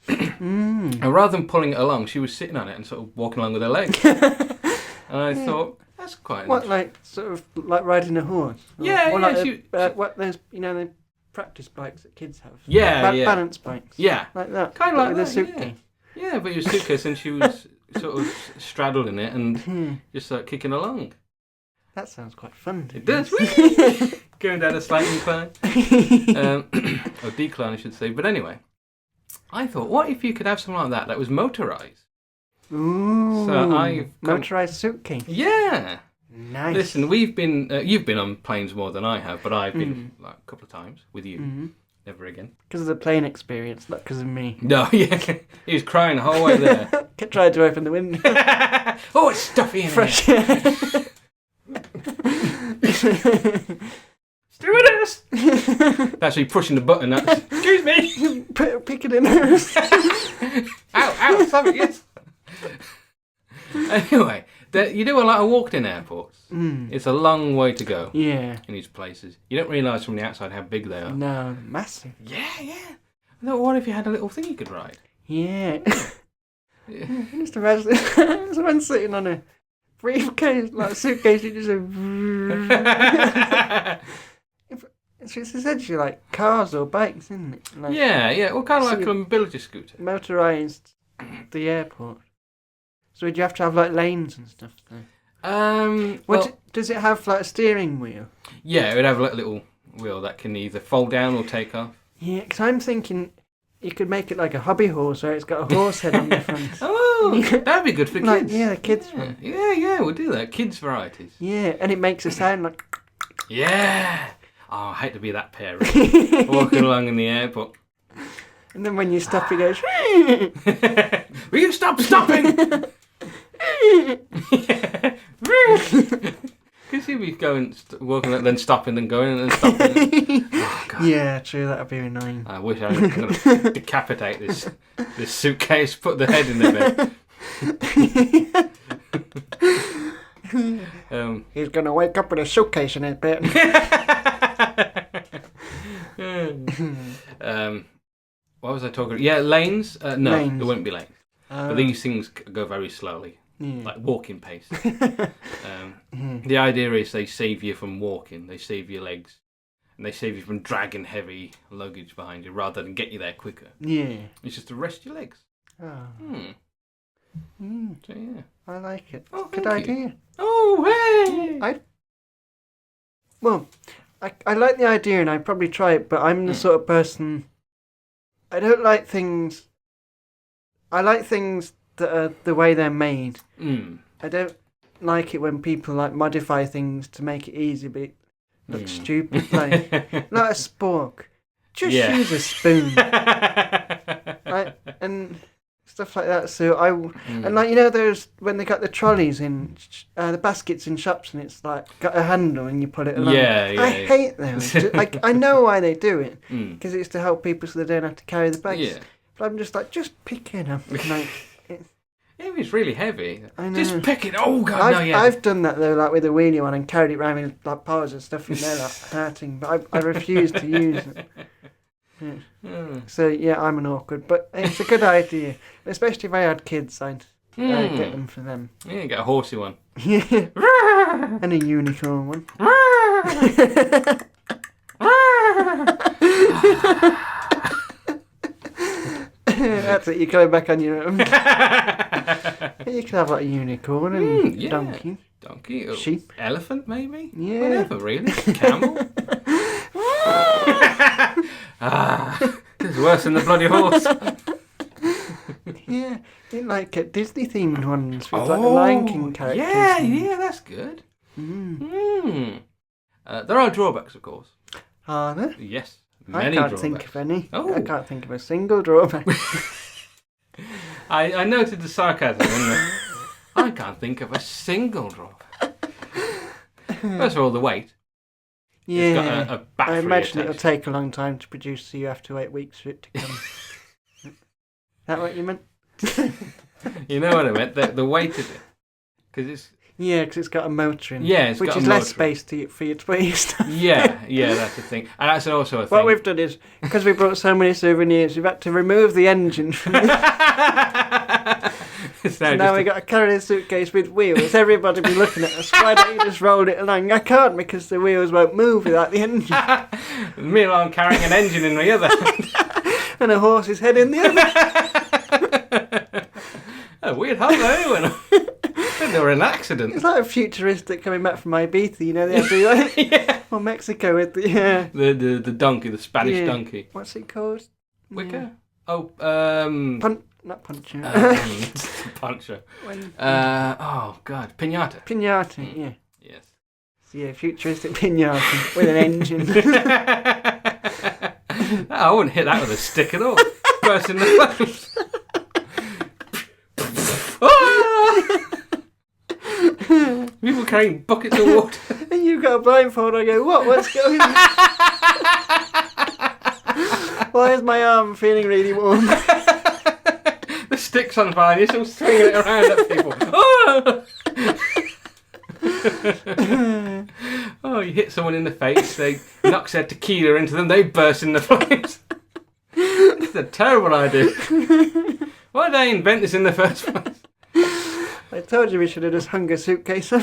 And rather than pulling it along, she was sitting on it and sort of walking along with her legs. And I thought that's quite. What, like sort of like riding a horse? Or like what those the practice bikes that kids have. Yeah. Balance bikes. Yeah. Like that. Kind of like with that. A suitcase. Yeah, but it was a suitcase and she was sort of straddled in it and just like kicking along. That sounds quite fun. It does. Going down a slight incline. Or decline, I should say. But anyway, I thought, what if you could have something like that was motorised? Ooh. So motorised suitcase. Yeah. Nice. Listen, you've been on planes more than I have, but I've been like a couple of times with you. Never again. Because of the plane experience, not because of me. No, yeah. He was crying the whole way there. Tried to open the window. Oh, it's stuffy in Fresh here. Stewardess! That's you pushing the button. Excuse me. Pick it in. Ow, something, yes. Anyway, you do a lot of walking in airports. It's a long way to go. Yeah. In these places. You don't realise from the outside how big they are. No, massive. Yeah. I thought, what if you had a little thing you could ride? Yeah. Just imagine someone sitting on a briefcase, like a suitcase, you just go... It's essentially like cars or bikes, isn't it? Like, yeah. Well, kind of like a mobility scooter. Motorised the airport. So would you have to have like lanes and stuff though? Does it have like a steering wheel? Yeah, it would have a little wheel that can either fold down or take off. Yeah, because I'm thinking you could make it like a hobby horse where it's got a horse head on the front. Oh, that'd be good for kids. Yeah, the kids one. Yeah, we'll do that. Kids varieties. Yeah, and it makes a sound like... Yeah. Oh, I hate to be that parent walking along in the airport. And then when you stop, it goes... Will you stop stopping? Because you'd be going, walking, then stopping, then going, and then stopping. Oh, God. Yeah, true. That'd be annoying. I wish I was going to decapitate this suitcase, put the head in the bed. He's going to wake up with a suitcase in his bed. What was I talking about? Yeah, lanes? No, lanes. There wouldn't be lanes. But these things go very slowly. Like walking pace. The idea is they save you from walking, they save your legs, and they save you from dragging heavy luggage behind you rather than get you there quicker. Yeah. It's just to rest your legs. So yeah. I like it. Oh, good idea. Oh, hey! I like the idea and I'd probably try it, but I'm the sort of person... I don't like things... I like things that are the way they're made. I don't like it when people like modify things to make it easy, but it looks stupid. Like not a spork. Just use a spoon. And stuff like that. So and like those when they got the trolleys in the baskets in shops and it's like got a handle and you put it along. I hate those. I know why they do it because it's to help people so they don't have to carry the bags. Yeah. But I'm just like pick it up. Like. If it's really heavy, I know. Just pick it. Oh God, I've done that though, like with a wheelie one, and carried it around with like paws and stuff, and they're like hurting. But I refuse to use it. Yeah. So yeah, I'm an awkward, but it's a good idea, especially if I had kids. I'd get them for them. Yeah, get a horsey one. Yeah, and a unicorn one. That's it, you're going back on your own. You could have like a unicorn and donkey. Donkey, or sheep, elephant, maybe. Yeah, whatever, really. Camel. It's worse than the bloody horse. Yeah, they like Disney themed ones with like the Lion King characters. Yeah, that's good. There are drawbacks, of course. Are there? Yes, many drawbacks. I can't think of any. Oh. I can't think of a single drawback. I noted the sarcasm in there. I can't think of a single drawback. First of all, the weight. Yeah, it's got a battery I imagine attached. it'll take a long time to produce, so you have to wait weeks for it to come. Is that what you meant? You know what I meant? The weight of it. Because it's... Yeah, because it's got a motor in it. Yeah, it's which got a is motor. less space for you to put your stuff. Yeah, that's the thing. And that's also a thing. What we've done is, because we brought so many souvenirs, we've had to remove the engine from it. So now we've got to carry a suitcase with wheels. Everybody be looking at us. Why don't you just roll it along? I can't, because the wheels won't move without the engine. Meanwhile, I'm carrying an engine in the other hand. And a horse's head in the other. A weird hole there, they were an accident. It's like a futuristic coming back from Ibiza, you know, they have to like, Yeah. or Mexico with the donkey, the Spanish donkey. What's it called? Wicker? Yeah. Oh, not Poncho. Poncho. When- oh God, Pinata. Pinata, yeah. Yes. So, yeah, futuristic pinata with an engine. I wouldn't hit that with a stick at all. Burst in the flames. People carrying buckets of water. And you've got a blindfold, I go, what's going on? Why is my arm feeling really warm? The stick's on fire, you're still swinging it around at people. Oh, you hit someone in the face, they knock their tequila into them, they burst in the flames. It's a terrible idea. Why did I invent this in the first place? I told you we should have just hung a suitcase up.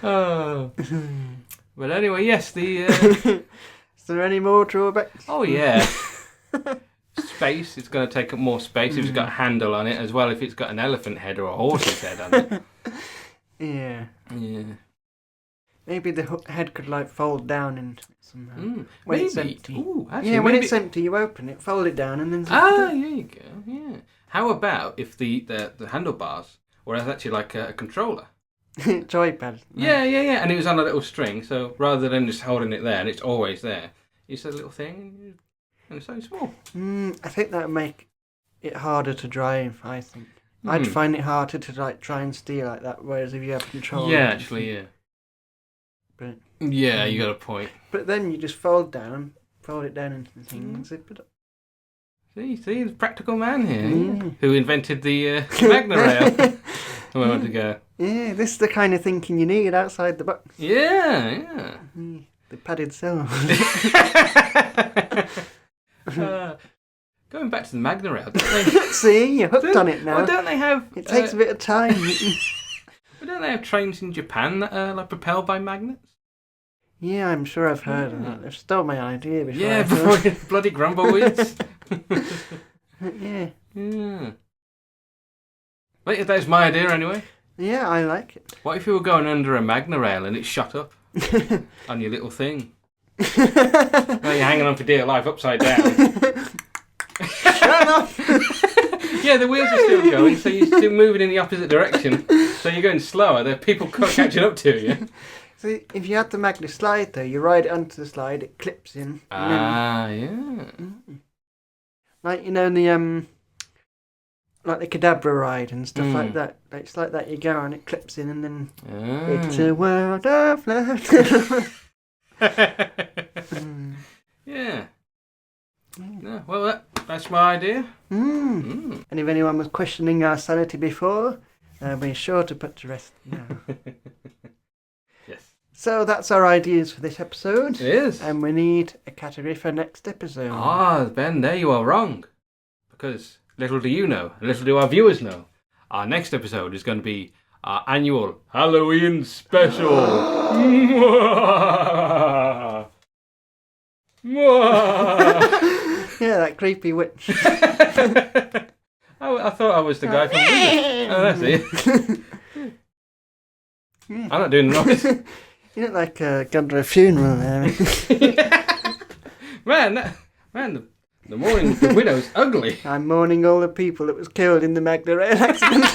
Oh. But anyway, yes, Is there any more drawbacks? Oh, yeah. Space, it's going to take up more space if it's got a handle on it, as well if it's got an elephant head or a horse's head on it. Yeah. Yeah. Maybe the head could like fold down into it somehow. When When it's empty. Ooh, actually, Yeah, when maybe... it's empty, you open it, fold it down, and then. there you go. Yeah. How about if the handlebars were actually like a controller? Joypad. Yeah, and it was on a little string, so rather than just holding it there and it's always there, it's a little thing and it's so small. I think that would make it harder to drive, I think. I'd find it harder to like try and steer like that, whereas if you have control. Yeah, actually, yeah. But, yeah, you got a point. But then you just fold it down into the thing and zip it up. See, the practical man here, who invented the Magna Rail a moment ago. Yeah, this is the kind of thinking you need outside the box. Yeah. The padded cells. Going back to the Magna Rail, don't they? See, you're hooked on it now. Well, don't they have... It takes a bit of time. But don't they have trains in Japan that are like propelled by magnets? Yeah, I'm sure I've heard of that. They've stole my idea before. Yeah, before bloody grumbleweeds. Yeah. Wait, that's my idea anyway. Yeah, I like it. What if you were going under a Magna Rail and it shot up on your little thing? Well, you're hanging on for dear life upside down. Shut up! Yeah, the wheels are still going, so you're still moving in the opposite direction. So you're going slower. There are people catching up to you. So if you had the magnet slide though, you ride it onto the slide, it clips in. Yeah. Like, you know, the like the Cadabra ride and stuff like that. It's like that, you go and it clips in and then it's a world of love. Yeah. No, well, that's my idea. And if anyone was questioning our sanity before, we're sure to put to rest now. Yes. So that's our ideas for this episode. It is. And we need a category for next episode. Ben, there you are wrong. Because little do you know, and little do our viewers know, our next episode is going to be our annual Halloween special. Yeah, that creepy witch. I thought I was the guy from Wizard. Oh, that's it. I'm not doing the noise. You look like gone to a funeral there. Man, the mourning of the widow's ugly. I'm mourning all the people that was killed in the Magda rail accident.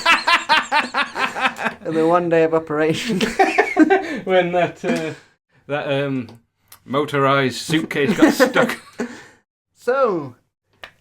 And the one day of operation. When that motorised suitcase got stuck. So,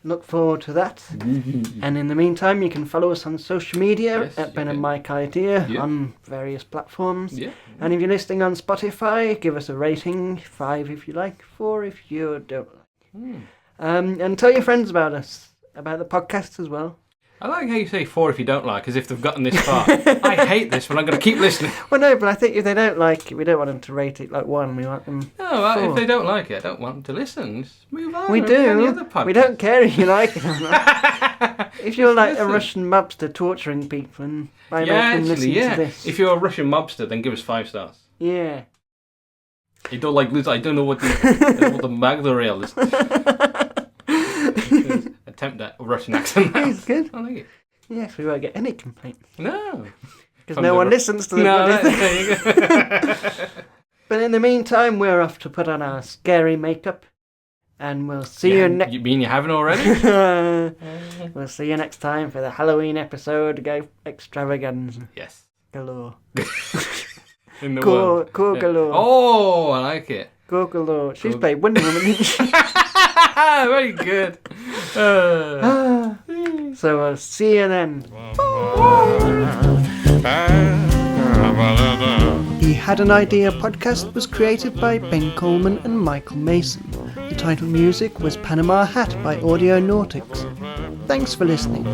look forward to that. And in the meantime, you can follow us on social media at Ben and Mike Idea on various platforms. Yeah. And if you're listening on Spotify, give us a rating, 5 if you like, 4 if you don't like. And tell your friends about us, about the podcast as well. I like how you say 4 if you don't like, as if they've gotten this far. I hate this, but I'm going to keep listening. Well, no, but I think if they don't like it, we don't want them to rate it like 1. We want them. No, if they don't like it, I don't want them to listen. Just move on. We do. We don't care if you like it or not. If you're like a Russian mobster torturing people and by making them listen to this. If you're a Russian mobster, then give us 5 stars. Yeah. You don't like Liz. I don't know what the Magda rail is. Attempt at Russian accent. It's good. I like it. Yes, we won't get any complaints. No. Because no one listens to the bloody thing. There you go. But in the meantime, we're off to put on our scary makeup. And we'll see you next... You mean you haven't already? We'll see you next time for the Halloween episode. Go extravaganza. Yes. Galore. In the world. Go galore. Oh, I like it. Go galore. She's played Wonder Woman, didn't she? Very good. So I'll see you then. The Had an Idea podcast was created by Ben Coleman and Michael Mason. The title music was Panama Hat by Audio Nautics. Thanks for listening.